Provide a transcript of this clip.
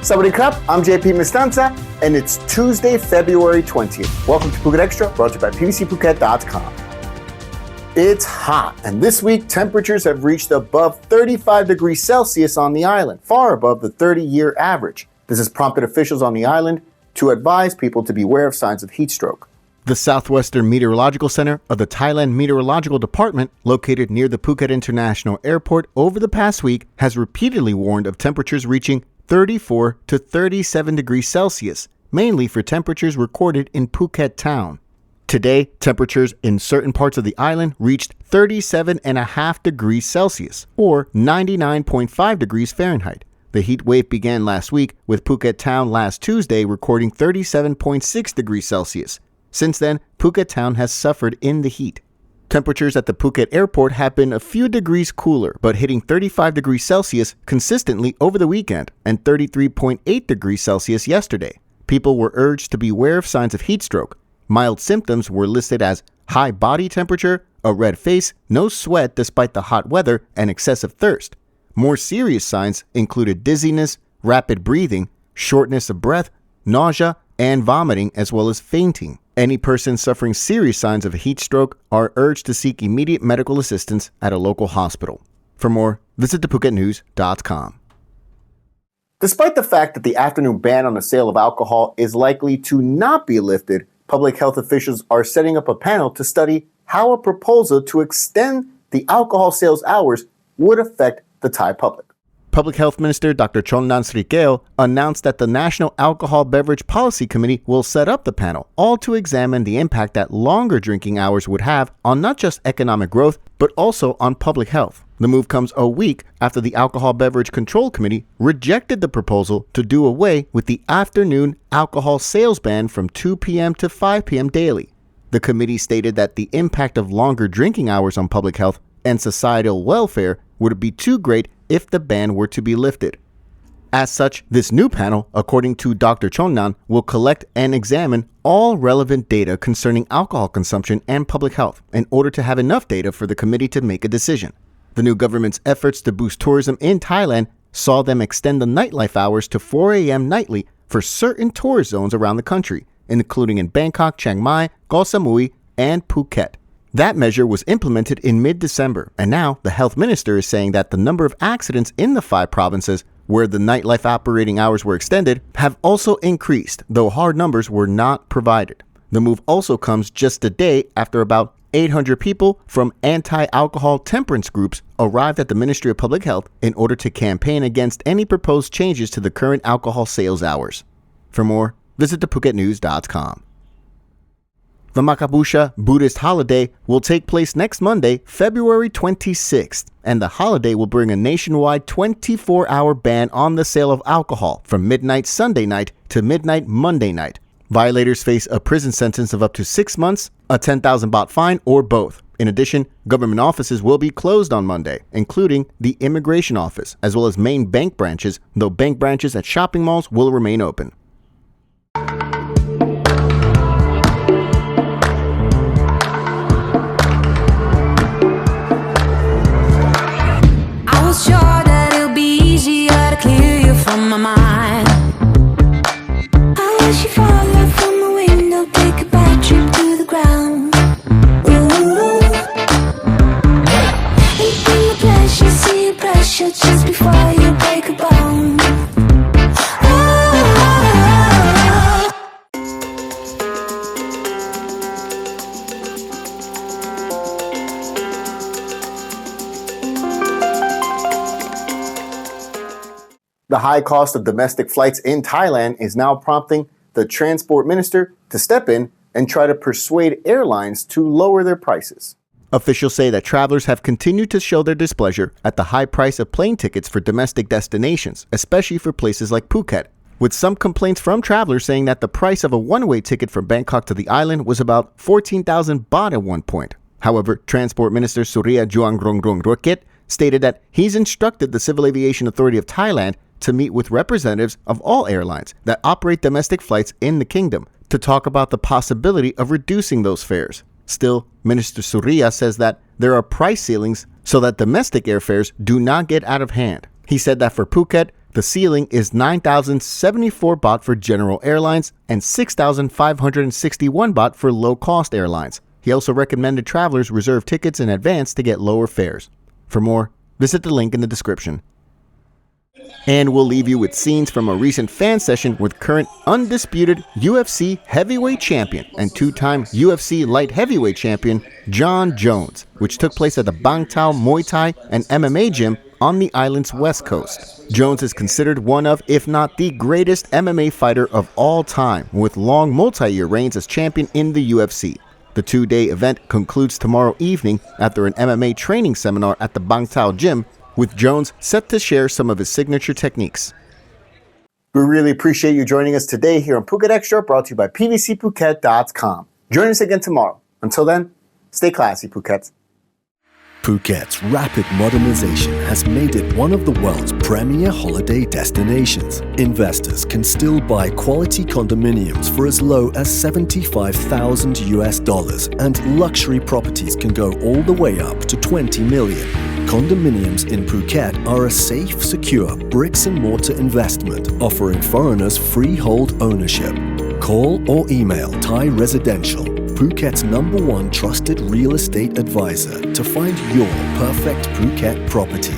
Sawadee krap, I'm JP Mestanza, and it's Tuesday, February 20th. Welcome to Phuket Xtra, brought to you by pvcphuket.com. It's hot, and this week temperatures have reached above 35 degrees Celsius on the island, far above the 30-year average. This has prompted officials on the island to advise people to beware of signs of heat stroke. The Southwestern Meteorological Center of the Thailand Meteorological Department, located near the Phuket International Airport over the past week, has repeatedly warned of temperatures reaching 34 to 37 degrees Celsius, mainly for temperatures recorded in Phuket town. Today, temperatures in certain parts of the island reached 37.5 degrees Celsius, or 99.5 degrees Fahrenheit. The heat wave began last week, with Phuket town last Tuesday recording 37.6 degrees Celsius. Since then, Phuket town has suffered in the heat. Temperatures at the Phuket airport have been a few degrees cooler, but hitting 35 degrees Celsius consistently over the weekend and 33.8 degrees Celsius yesterday. People were urged to beware of signs of heat stroke. Mild symptoms were listed as high body temperature, a red face, no sweat despite the hot weather, and excessive thirst. More serious signs included dizziness, rapid breathing, shortness of breath, nausea, and vomiting, as well as fainting. Any person suffering serious signs of a heat stroke are urged to seek immediate medical assistance at a local hospital. For more, visit thephuket.news.com. Despite the fact that the afternoon ban on the sale of alcohol is likely to not be lifted, public health officials are setting up a panel to study how a proposal to extend the alcohol sales hours would affect the Thai public. Public Health Minister Dr. Chongnan Srikeo announced that the National Alcohol Beverage Policy Committee will set up the panel, all to examine the impact that longer drinking hours would have on not just economic growth, but also on public health. The move comes a week after the Alcohol Beverage Control Committee rejected the proposal to do away with the afternoon alcohol sales ban from 2 p.m. to 5 p.m. daily. The committee stated that the impact of longer drinking hours on public health and societal welfare would be too great if the ban were to be lifted. As such, this new panel, according to Dr. Chongnan, will collect and examine all relevant data concerning alcohol consumption and public health in order to have enough data for the committee to make a decision. The new government's efforts to boost tourism in Thailand saw them extend the nightlife hours to 4 a.m. nightly for certain tourist zones around the country, including in Bangkok, Chiang Mai, Koh Samui, and Phuket. That measure was implemented in mid-December, and now the health minister is saying that the number of accidents in the 5 provinces where the nightlife operating hours were extended have also increased, though hard numbers were not provided. The move also comes just a day after about 800 people from anti-alcohol temperance groups arrived at the Ministry of Public Health in order to campaign against any proposed changes to the current alcohol sales hours. For more, visit thephuket.news.com. The Makha Bucha Buddhist holiday will take place next Monday, February 26th, and the holiday will bring a nationwide 24-hour ban on the sale of alcohol from midnight Sunday night to midnight Monday night. Violators face a prison sentence of up to 6 months, a 10,000 baht fine, or both. In addition, government offices will be closed on Monday, including the immigration office, as well as main bank branches, though bank branches at shopping malls will remain open. Sure that it'll be easier to clear you from my mind. I wish you fall out from the window, take a bad trip to the ground. Ooh. And bring the pleasure, see your pressure just before you break a bone. The high cost of domestic flights in Thailand is now prompting the transport minister to step in and try to persuade airlines to lower their prices. Officials say that travelers have continued to show their displeasure at the high price of plane tickets for domestic destinations, especially for places like Phuket, with some complaints from travelers saying that the price of a one-way ticket from Bangkok to the island was about 14,000 baht at one point. However, Transport Minister Surya Juangrongrongroket stated that he's instructed the Civil Aviation Authority of Thailand to meet with representatives of all airlines that operate domestic flights in the kingdom to talk about the possibility of reducing those fares. Still, Minister Surya says that there are price ceilings so that domestic airfares do not get out of hand. He said that for Phuket, The ceiling is 9,074 baht for general airlines and 6,561 baht for low-cost airlines. He also recommended travelers reserve tickets in advance to get lower fares. For more, visit the link in the description. And we'll leave you with scenes from a recent fan session with current undisputed UFC heavyweight champion and two-time UFC light heavyweight champion Jon Jones, which took place at the Bang Tao Muay Thai and MMA gym on the island's west coast. Jones is considered one of, if not the greatest MMA fighter of all time, with long multi-year reigns as champion in the UFC. The two-day event concludes tomorrow evening after an MMA training seminar at the Bang Tao gym, with Jones set to share some of his signature techniques. We really appreciate you joining us today here on Phuket Extra, brought to you by PVCPhuket.com. Join us again tomorrow. Until then, stay classy, Phuket. Phuket's rapid modernization has made it one of the world's premier holiday destinations. Investors can still buy quality condominiums for as low as $75,000 and luxury properties can go all the way up to 20 million. Condominiums in Phuket are a safe, secure bricks-and-mortar investment offering foreigners freehold ownership. Call or email Thai Residential, Phuket's #1 trusted real estate advisor, to find your perfect Phuket property.